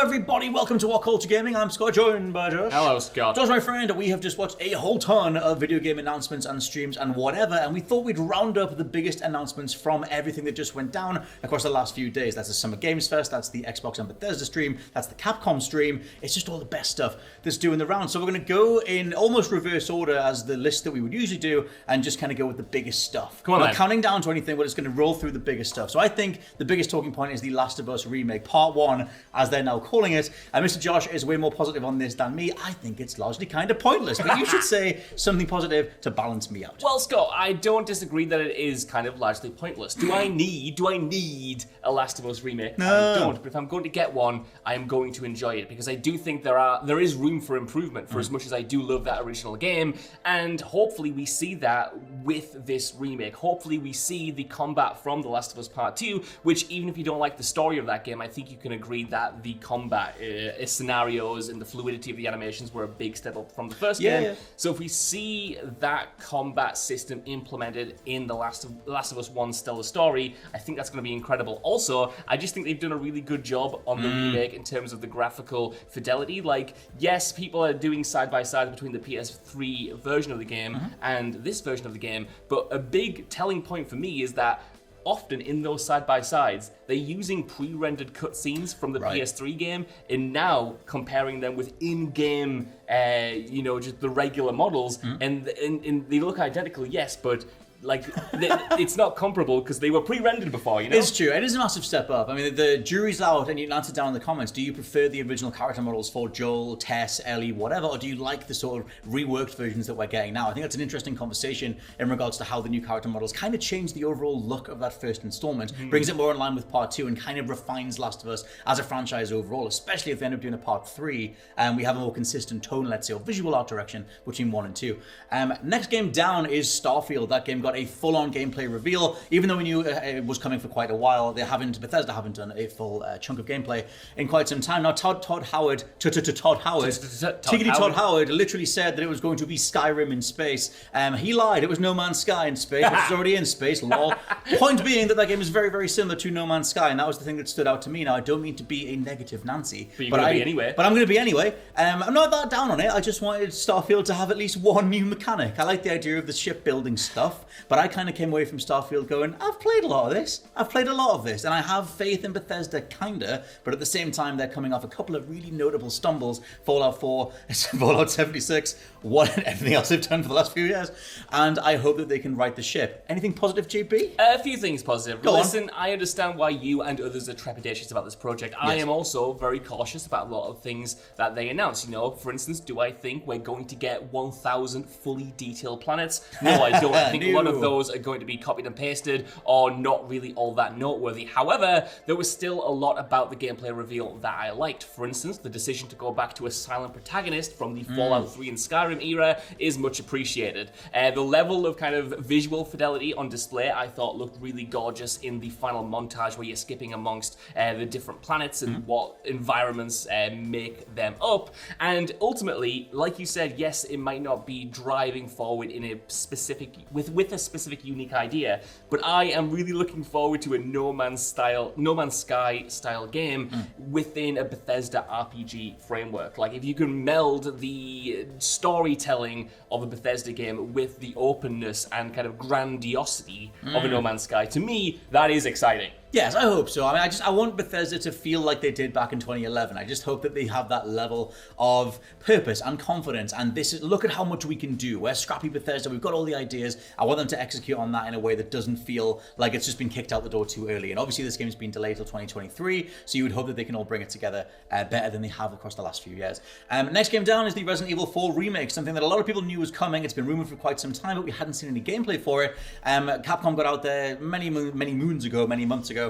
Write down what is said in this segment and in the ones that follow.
everybody, welcome to WhatCulture Gaming. I'm Scott, joined by Josh. Hello, Scott. Josh, my friend, we have just watched a whole ton of video game announcements and streams and whatever, and we thought we'd round up the biggest announcements from everything that just went down across the last few days. That's the Summer Games Fest, that's the Xbox and Bethesda stream, that's the Capcom stream. It's just all the best stuff that's doing the round. So we're going to go in almost reverse order as the list that we would usually do, and just kind of go with the biggest stuff. Come on, Not counting down to anything, but it's going to roll through the biggest stuff. So I think the biggest talking point is the Last of Us remake, Part 1, as they're now calling it. And Mr. Josh is way more positive on this than me. I think it's largely kind of pointless, but you should say something positive to balance me out. Well, Scott, I don't disagree that it is kind of largely pointless. Do I need a Last of Us remake? No. I don't, but if I'm going to get one, I am going to enjoy it, because I do think there is room for improvement for as much as I do love that original game, and hopefully we see that with this remake. Hopefully we see the combat from The Last of Us Part 2, which even if you don't like the story of that game, I think you can agree that the combat scenarios and the fluidity of the animations were a big step up from the first game. Yeah. So if we see that combat system implemented in The Last of Us 1 Stellar Story, I think that's going to be incredible. Also, I just think they've done a really good job on the remake in terms of the graphical fidelity. Like, yes, people are doing side-by-side between the PS3 version of the game and this version of the game, but a big telling point for me is that often in those side-by-sides, they're using pre-rendered cutscenes from the PS3 game, and now comparing them with in-game, just the regular models, and they look identical, yes, but it's not comparable because they were pre-rendered before, you know? It's true. It is a massive step up. I mean, the jury's out, and you can answer down in the comments. Do you prefer the original character models for Joel, Tess, Ellie, whatever, or do you like the sort of reworked versions that we're getting now? I think that's an interesting conversation in regards to how the new character models kind of change the overall look of that first installment, brings it more in line with Part 2, and kind of refines Last of Us as a franchise overall, especially if they end up doing a Part 3, and we have a more consistent tone, let's say, or visual art direction between 1 and 2. Next game down is Starfield. That game got a full-on gameplay reveal, even though we knew it was coming for quite a while. Bethesda haven't done a full chunk of gameplay in quite some time now. Todd Howard literally said that it was going to be Skyrim in space. He lied. It was No Man's Sky in space, which is already in space. Lol. Point being that game is very, very similar to No Man's Sky, and that was the thing that stood out to me. Now, I don't mean to be a negative Nancy, but you're going to be anyway. But I'm going to be anyway. I'm not that down on it. I just wanted Starfield to have at least one new mechanic. I like the idea of the shipbuilding stuff, but I kind of came away from Starfield going, I've played a lot of this, and I have faith in Bethesda, kinda, but at the same time, they're coming off a couple of really notable stumbles, Fallout 4, Fallout 76, everything else they've done for the last few years, and I hope that they can right the ship. Anything positive, JP? A few things positive. Go on. Listen, I understand why you and others are trepidatious about this project. Yes. I am also very cautious about a lot of things that they announce. For instance, do I think we're going to get 1,000 fully detailed planets? No, I don't. I think a lot of those are going to be copied and pasted or not really all that noteworthy. However, there was still a lot about the gameplay reveal that I liked. For instance, the decision to go back to a silent protagonist from the Fallout 3 and Skyrim era is much appreciated. The level of kind of visual fidelity on display I thought looked really gorgeous in the final montage where you're skipping amongst the different planets and what environments make them up. And ultimately, like you said, yes, it might not be driving forward in a specific with a specific unique idea, but I am really looking forward to a No Man's Sky style game within a Bethesda RPG framework. Like, if you can meld the storytelling of a Bethesda game with the openness and kind of grandiosity of a No Man's Sky, to me, that is exciting. Yes, I hope so. I mean, I want Bethesda to feel like they did back in 2011. I just hope that they have that level of purpose and confidence. And look at how much we can do. We're scrappy Bethesda. We've got all the ideas. I want them to execute on that in a way that doesn't feel like it's just been kicked out the door too early. And obviously, this game's been delayed till 2023, so you would hope that they can all bring it together better than they have across the last few years. Next game down is the Resident Evil 4 remake, something that a lot of people knew was coming. It's been rumored for quite some time, but we hadn't seen any gameplay for it. Capcom got out there many months ago,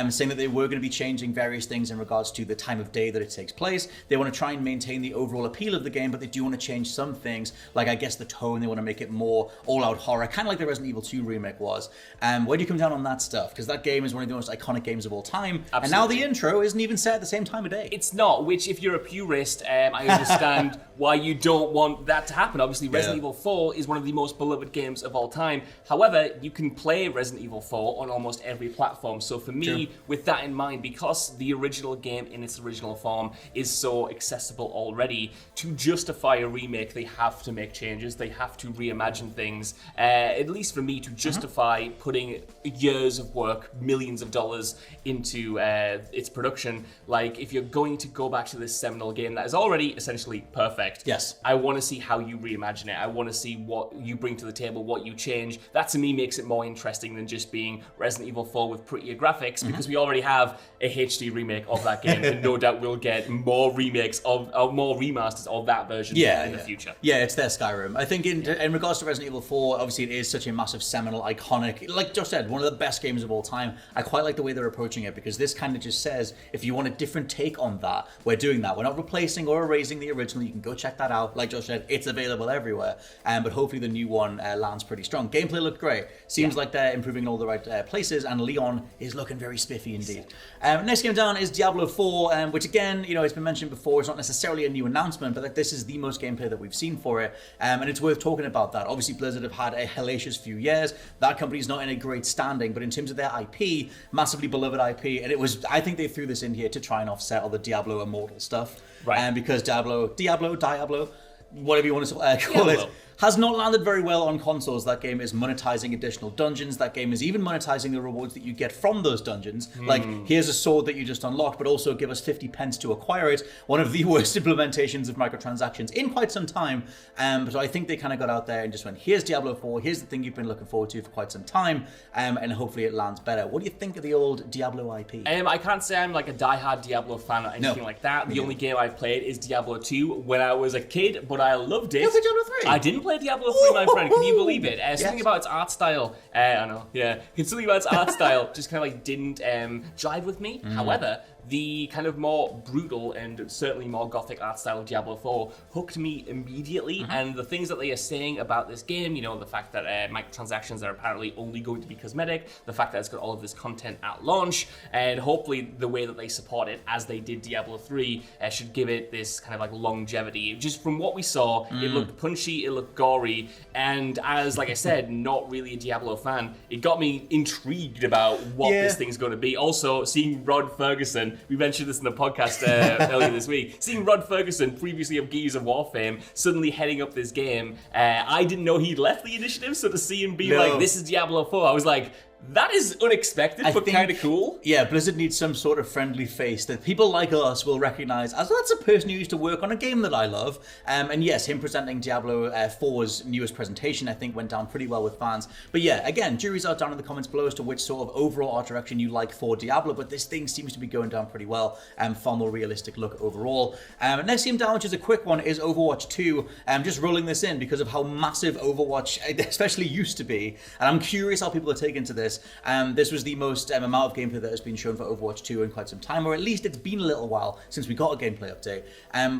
saying that they were going to be changing various things in regards to the time of day that it takes place. They want to try and maintain the overall appeal of the game, but they do want to change some things, like I guess the tone. They want to make it more all-out horror, kind of like the Resident Evil 2 remake was. Where do you come down on that stuff? Because that game is one of the most iconic games of all time, Absolutely. And now the intro isn't even set at the same time of day. It's not, which if you're a purist, I understand why you don't want that to happen. Obviously, Resident Evil 4 is one of the most beloved games of all time. However, you can play Resident Evil 4 on almost every platform, so So for me, with that in mind, because the original game in its original form is so accessible already, to justify a remake, they have to make changes. They have to reimagine things. At least for me, to justify putting years of work, millions of dollars into its production. Like, if you're going to go back to this seminal game that is already essentially perfect, yes, I want to see how you reimagine it. I want to see what you bring to the table, what you change. That to me makes it more interesting than just being Resident Evil 4 with prettier graphics, because we already have a HD remake of that game, and no doubt we'll get more remakes of more remasters of that version in the future. Yeah, it's their Skyrim. I think in regards to Resident Evil 4, obviously it is such a massive, seminal, iconic, like Josh said, one of the best games of all time. I quite like the way they're approaching it, because this kind of just says, if you want a different take on that, we're doing that. We're not replacing or erasing the original. You can go check that out. Like Josh said, it's available everywhere. But hopefully the new one lands pretty strong. Gameplay looked great. Seems like they're improving in all the right places, and Leon is looking very spiffy indeed. Next game down is Diablo 4, which again, it's been mentioned before, it's not necessarily a new announcement, but this is the most gameplay that we've seen for it, and it's worth talking about that. Obviously, Blizzard have had a hellacious few years. That company's not in a great standing, but in terms of their IP, massively beloved IP, and I think they threw this in here to try and offset all the Diablo Immortal stuff, right? Because Diablo, whatever you want to call it, has not landed very well on consoles. That game is monetizing additional dungeons. That game is even monetizing the rewards that you get from those dungeons. Like, here's a sword that you just unlocked, but also give us 50 pence to acquire it. One of the worst implementations of microtransactions in quite some time. So I think they kind of got out there and just went, here's Diablo 4, here's the thing you've been looking forward to for quite some time, and hopefully it lands better. What do you think of the old Diablo IP? I can't say I'm like a diehard Diablo fan or anything like that. The only game I've played is Diablo 2 when I was a kid, but I loved it. You played Diablo 3? I didn't play Diablo 3, my friend. Can you believe it? Something about its art style, I know, yeah. Something about its art style just kind of like didn't jive with me. However, the kind of more brutal and certainly more gothic art style of Diablo 4 hooked me immediately, and the things that they are saying about this game, the fact that microtransactions are apparently only going to be cosmetic, the fact that it's got all of this content at launch, and hopefully the way that they support it, as they did Diablo 3, should give it this kind of like longevity. Just from what we saw, it looked punchy, it looked gory, and as, like I said, not really a Diablo fan, it got me intrigued about what this thing's going to be. Also, seeing Rod Ferguson, we mentioned this in the podcast earlier this week, seeing Rod Ferguson, previously of Gears of War fame, suddenly heading up this game, I didn't know he'd left the initiative, so to see him be like, this is Diablo 4, I was like, that is unexpected, but kind of cool. Yeah, Blizzard needs some sort of friendly face that people like us will recognize as, that's a person who used to work on a game that I love. And yes, him presenting Diablo 4's newest presentation, I think, went down pretty well with fans. But yeah, again, jury's out down in the comments below as to which sort of overall art direction you like for Diablo, but this thing seems to be going down pretty well, far more realistic look overall. Next game down, which is a quick one, is Overwatch 2. Just rolling this in because of how massive Overwatch especially used to be, and I'm curious how people are taking to this. This was the most amount of gameplay that has been shown for Overwatch 2 in quite some time, or at least it's been a little while since we got a gameplay update.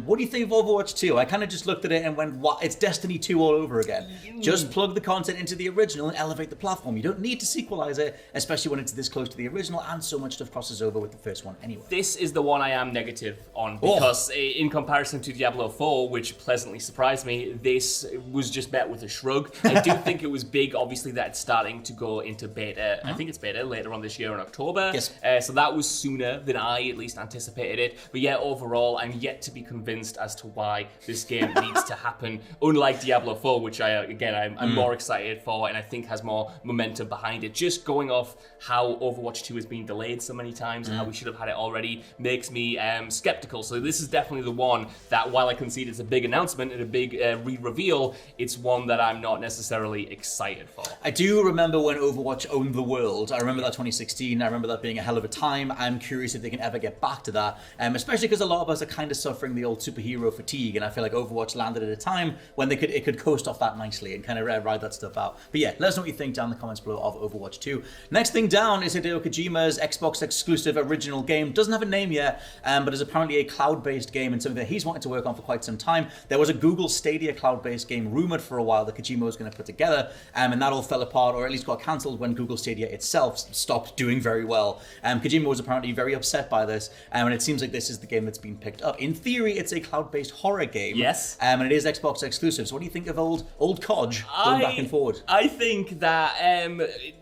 What do you think of Overwatch 2? I kind of just looked at it and went, what? It's Destiny 2 all over again. Just plug the content into the original and elevate the platform. You don't need to sequelize it, especially when it's this close to the original, and so much stuff crosses over with the first one anyway. This is the one I am negative on, because in comparison to Diablo 4, which pleasantly surprised me, this was just met with a shrug. I do think it was big, obviously, that it's starting to go into beta. I think it's beta later on this year in October. Yes. So that was sooner than I at least anticipated it. But yeah, overall, I'm yet to be convinced as to why this game needs to happen. Unlike Diablo 4, which I'm more excited for, and I think has more momentum behind it. Just going off how Overwatch 2 has been delayed so many times and how we should have had it already makes me skeptical. So this is definitely the one that, while I concede it's a big announcement and a big re-reveal, it's one that I'm not necessarily excited for. I do remember when Overwatch owned the world. I remember that 2016. I remember that being a hell of a time. I'm curious if they can ever get back to that, especially because a lot of us are kind of suffering the old superhero fatigue, and I feel like Overwatch landed at a time when it could coast off that nicely and kind of ride that stuff out. But yeah, let us know what you think down in the comments below of Overwatch 2. Next thing down is Hideo Kojima's Xbox exclusive original game. Doesn't have a name yet, but is apparently a cloud-based game and something that he's wanted to work on for quite some time. There was a Google Stadia cloud-based game rumored for a while that Kojima was going to put together, and that all fell apart, or at least got cancelled when Google Stadia itself stopped doing very well. Kojima was apparently very upset by this, and it seems like this is the game that's been picked up. In theory, it's a cloud-based horror game. Yes. And it is Xbox exclusive. So what do you think of old Koj going back and forward? I think that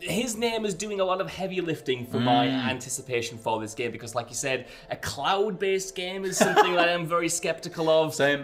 his name is doing a lot of heavy lifting for my anticipation for this game, because like you said, a cloud-based game is something that I'm very skeptical of. Same.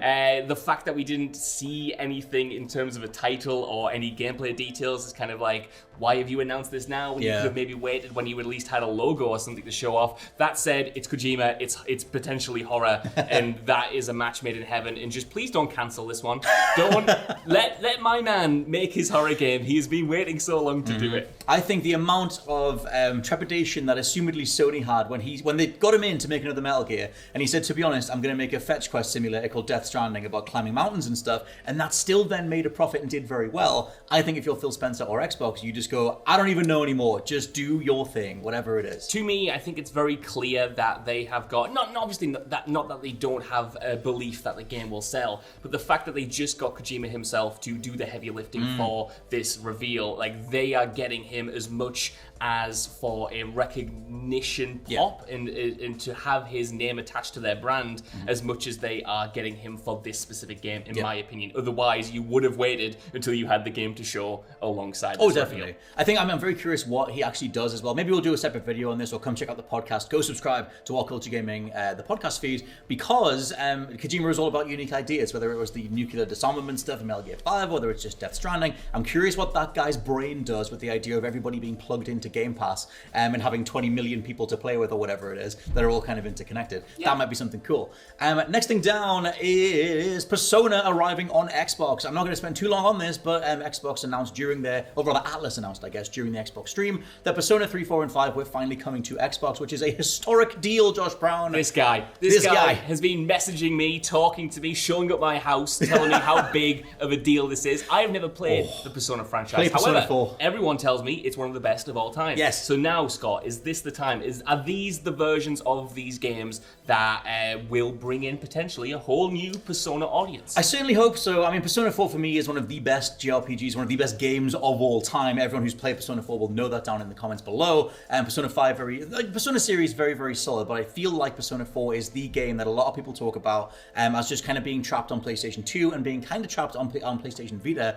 The fact that we didn't see anything in terms of a title or any gameplay details is kind of like, why have you announced this now when you could have maybe waited when you at least had a logo or something to show off? That said, it's Kojima, it's potentially horror, and that is a match made in heaven. And just please don't cancel this one. Don't let my man make his horror game. He has been waiting so long to do it. I think the amount of trepidation that assumedly Sony had when they got him in to make another Metal Gear, and he said, to be honest, I'm going to make a fetch quest simulator called Death Stranding about climbing mountains and stuff, and that still then made a profit and did very well. I think if you're Phil Spencer or Xbox, you just go, I don't even know anymore. Just do your thing, whatever it is. To me, I think it's very clear that they have got, not that they don't have a belief that the game will sell, but the fact that they just got Kojima himself to do the heavy lifting for this reveal, like they are getting him as much as for a recognition pop and to have his name attached to their brand as much as they are getting him for this specific game, in my opinion. Otherwise, you would have waited until you had the game to show alongside this definitely. reveal. I think I'm very curious what he actually does as well. Maybe we'll do a separate video on this, or come check out the podcast. Go subscribe to WhatCulture Gaming, the podcast feed, because Kojima is all about unique ideas, whether it was the nuclear disarmament stuff in Metal Gear 5, whether it's just Death Stranding. I'm curious what that guy's brain does with the idea of everybody being plugged into Game Pass and having 20 million people to play with, or whatever it is, that are all kind of interconnected. That might be something cool. Next thing down is Persona arriving on Xbox. I'm not going to spend too long on this, but Xbox announced Atlas announced, I guess, during the Xbox stream that Persona 3, 4, and 5 were finally coming to Xbox, which is a historic deal, Josh Brown. This guy has been messaging me, talking to me, showing up my house, telling me how big of a deal this is. I have never played the Persona franchise. Persona However, 4. Everyone tells me it's one of the best of all time. Yes. So now, Scott, is this the time? Are these the versions of these games that will bring in potentially a whole new Persona audience? I certainly hope so. I mean, Persona 4 for me is one of the best JRPGs, one of the best games of all time. Everyone who's played Persona 4 will know that down in the comments below. Persona 5, Persona series, very, very solid, but I feel like Persona 4 is the game that a lot of people talk about as just kind of being trapped on PlayStation 2 and being kind of trapped on PlayStation Vita,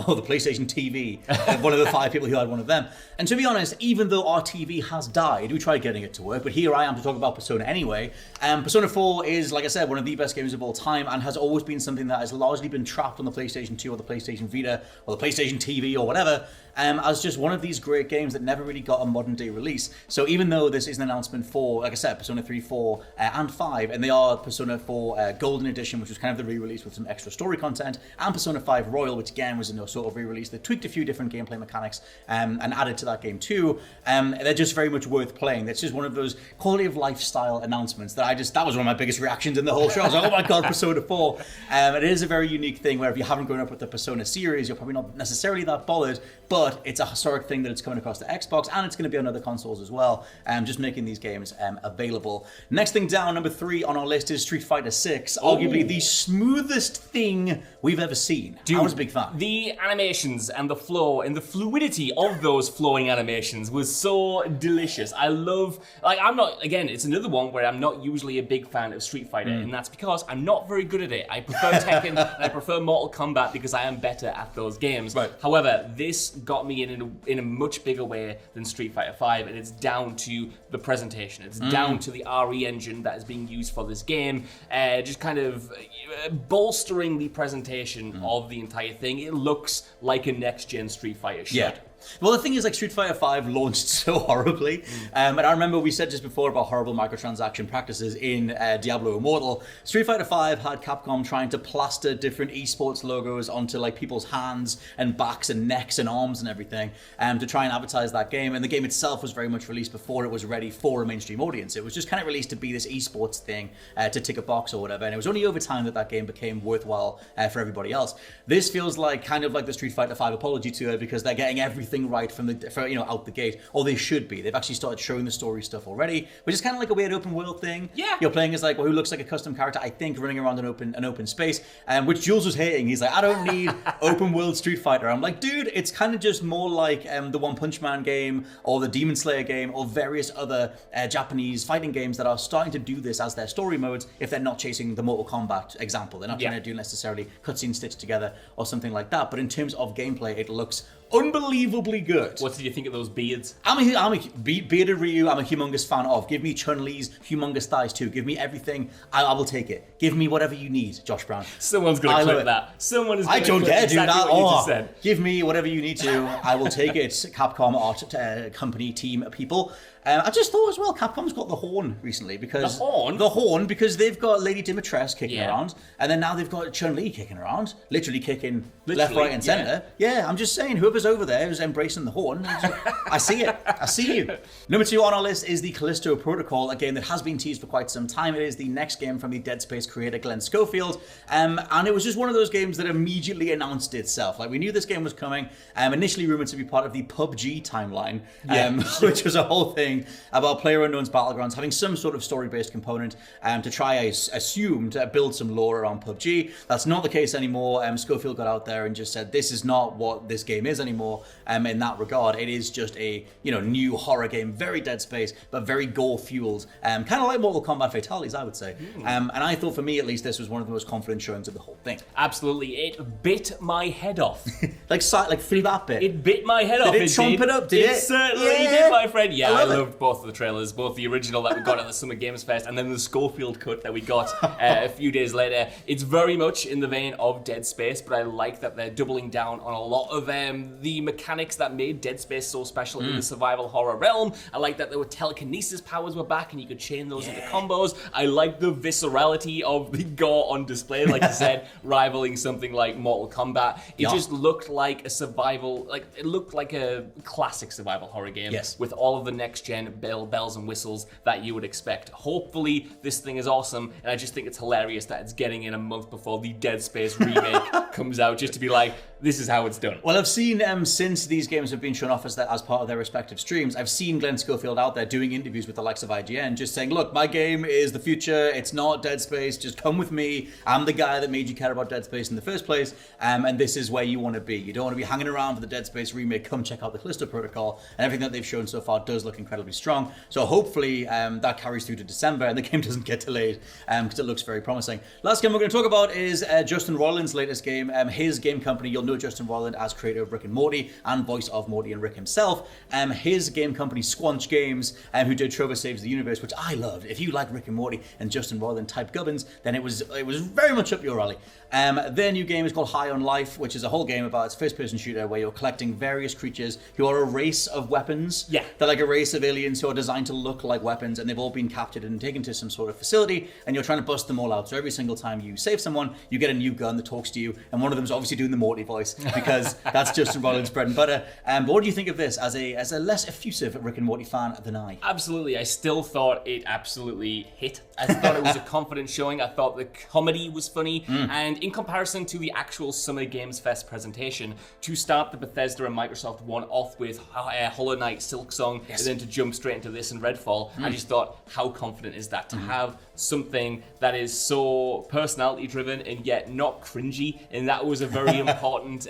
or the PlayStation TV, one of the 5 people who had one of them. And to be honest, even though our TV has died, we tried getting it to work, but here I am to talk about Persona anyway. Persona 4 is, like I said, one of the best games of all time, and has always been something that has largely been trapped on the PlayStation 2 or the PlayStation Vita or the PlayStation TV or whatever, as just one of these great games that never really got a modern day release. So even though this is an announcement for, like I said, Persona 3, 4, and 5, and they are Persona 4 Golden Edition, which was kind of the re-release with some extra story content, and Persona 5 Royal, which again was a sort of re-release that tweaked a few different gameplay mechanics and added to that game too, they're just very much worth playing. It's just one of those quality of lifestyle announcements that that was one of my biggest reactions in the whole show. I was like, oh my god, Persona 4. It is a very unique thing where if you haven't grown up with the Persona series, you're probably not necessarily that bothered, but it's a historic thing that it's coming across to Xbox, and it's going to be on other consoles as well, just making these games available. Next thing down, number 3 on our list is Street Fighter 6, arguably the smoothest thing we've ever seen. Dude, I was a big fan. The animations and the flow and the fluidity of those flowing animations was so delicious. I love, it's another one where I'm not usually a big fan of Street Fighter, and that's because I'm not very good at it. I prefer Tekken and I prefer Mortal Kombat because I am better at those games. Right. However, this got me in a much bigger way than Street Fighter 5, and it's down to the presentation. It's down to the RE engine that is being used for this game, just kind of bolstering the presentation of the entire thing. It looks like a next-gen Street Fighter should. Yeah. Well, the thing is, like, Street Fighter 5 launched so horribly, and I remember we said just before about horrible microtransaction practices in Diablo Immortal. Street Fighter 5 had Capcom trying to plaster different esports logos onto like people's hands and backs and necks and arms and everything, to try and advertise that game. And the game itself was very much released before it was ready for a mainstream audience. It was just kind of released to be this esports thing, to tick a box or whatever. And it was only over time that game became worthwhile for everybody else. This feels like kind of like the Street Fighter 5 apology to it, because they're getting everything everything right from out the gate, or they should be. They've actually started showing the story stuff already, which is kind of like a weird open world thing. Yeah. You're playing as like who looks like a custom character, I think, running around an open space, which Jules was hating. He's like, I don't need open world Street Fighter. I'm like, dude, it's kind of just more like the One Punch Man game or the Demon Slayer game or various other Japanese fighting games that are starting to do this as their story modes if they're not chasing the Mortal Kombat example. They're not trying to do necessarily cutscene stitched together or something like that. But in terms of gameplay, it looks unbelievably good. What did you think of those beards? I'm a bearded Ryu. I'm a humongous fan of. Give me Chun-Li's humongous thighs too. Give me everything. I will take it. Give me whatever you need, Josh Brown. Someone's going to clip that. Someone is. I don't care, dude. Exactly what you just said. Give me whatever you need to. I will take it. Capcom art company team people. I just thought as well, Capcom's got the horn recently because the horn because they've got Lady Dimitrescu kicking around, and then now they've got Chun-Li kicking around, literally kicking left, right, and center. Yeah, I'm just saying, whoever's over there is embracing the horn. I see it. I see you. Number 2 on our list is the Callisto Protocol, a game that has been teased for quite some time. It is the next game from the Dead Space creator Glenn Schofield, and it was just one of those games that immediately announced itself. Like we knew this game was coming. Initially rumored to be part of the PUBG timeline, which was a whole thing about PlayerUnknown's Battlegrounds having some sort of story-based component to try, I assume, to build some lore around PUBG. That's not the case anymore. Schofield got out there and just said, this is not what this game is anymore in that regard. It is just a new horror game, very Dead Space, but very gore-fueled, kind of like Mortal Kombat Fatalities, I would say. And I thought, for me at least, this was one of the most confident showings of the whole thing. Absolutely. It bit my head off. like through that bit. It bit my head off. Did it chomp it up? Did it? It certainly did, my friend. Yeah, I loved both of the trailers, both the original that we got at the Summer Games Fest and then the Schofield cut that we got a few days later. It's very much in the vein of Dead Space, but I like that they're doubling down on a lot of the mechanics that made Dead Space so special in the survival horror realm. I like that there were telekinesis powers were back and you could chain those into combos. I like the viscerality of the gore on display, like you said, rivaling something like Mortal Kombat. It just looked like a survival, it looked like a classic survival horror game with all of the next-gen bells and whistles that you would expect. Hopefully, this thing is awesome, and I just think it's hilarious that it's getting in a month before the Dead Space remake comes out, just to be like, this is how it's done. Well, I've seen, since these games have been shown off as part of their respective streams, I've seen Glenn Schofield out there doing interviews with the likes of IGN, just saying, look, my game is the future, it's not Dead Space, just come with me, I'm the guy that made you care about Dead Space in the first place, and this is where you want to be. You don't want to be hanging around for the Dead Space remake, come check out the Callisto Protocol, and everything that they've shown so far does look incredibly strong. So hopefully that carries through to December and the game doesn't get delayed because it looks very promising. Last game we're going to talk about is Justin Roiland's latest game. His game company, you'll know Justin Roiland as creator of Rick and Morty and voice of Morty and Rick himself. His game company, Squanch Games, who did Trover Saves the Universe, which I loved. If you like Rick and Morty and Justin Roiland type gubbins, then it was very much up your alley. Their new game is called High on Life, which is a whole game about, it's a first-person shooter where you're collecting various creatures who are a race of weapons. Yeah. They're like a race of aliens who are designed to look like weapons, and they've all been captured and taken to some sort of facility, and you're trying to bust them all out. So every single time you save someone, you get a new gun that talks to you, and one of them is obviously doing the Morty voice, because that's Justin Roiland's bread and butter. But what do you think of this as a less effusive Rick and Morty fan than I? Absolutely. I still thought it absolutely hit. I thought it was a confident showing. I thought the comedy was funny, and in comparison to the actual Summer Games Fest presentation, to start the Bethesda and Microsoft one off with Hollow Knight, Silksong, and then to jump straight into this and Redfall, I just thought, how confident is that to have something that is so personality driven and yet not cringy? And that was a very important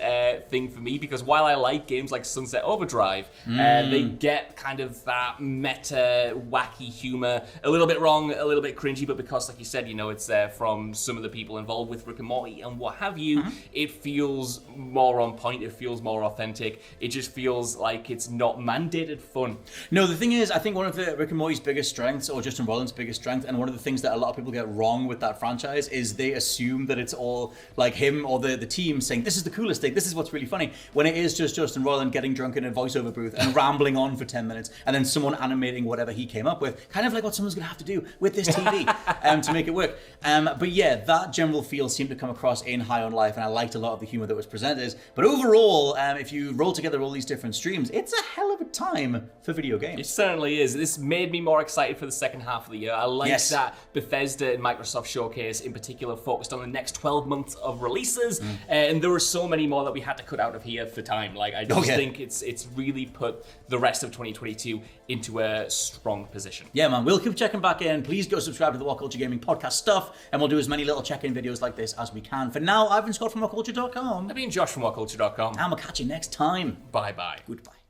thing for me, because while I like games like Sunset Overdrive, they get kind of that meta, wacky humor, a little bit wrong, a little bit cringy, but because, like you said, it's from some of the people involved with Rick and Morty and what have you, it feels more on point, it feels more authentic, it just feels like it's not mandated fun. No, the thing is, I think one of the Rick and Morty's biggest strengths, or Justin Roiland's biggest strength, and one of the things that a lot of people get wrong with that franchise, is they assume that it's all like him or the team saying, this is the coolest thing, this is what's really funny, when it is just Justin Roiland getting drunk in a voiceover booth and rambling on for 10 minutes, and then someone animating whatever he came up with, kind of like what someone's going to have to do with this TV to make it work. But yeah, that general feel seemed to come across in High on Life, and I liked a lot of the humor that was presented. But overall, if you roll together all these different streams, it's a hell of a time for video games. It certainly is. This made me more excited for the second half of the year. I like that Bethesda and Microsoft Showcase in particular focused on the next 12 months of releases, and there were so many more that we had to cut out of here for time. Like, I just think it's really put the rest of 2022 into a strong position. Yeah, man, we'll keep checking back in. Please go subscribe to the WhatCulture Gaming Podcast stuff, and we'll do as many little check-in videos like this as we can. For now, I've been Scott from WhatCulture.com. I've been Josh from WhatCulture.com. And we'll catch you next time. Bye-bye. Goodbye.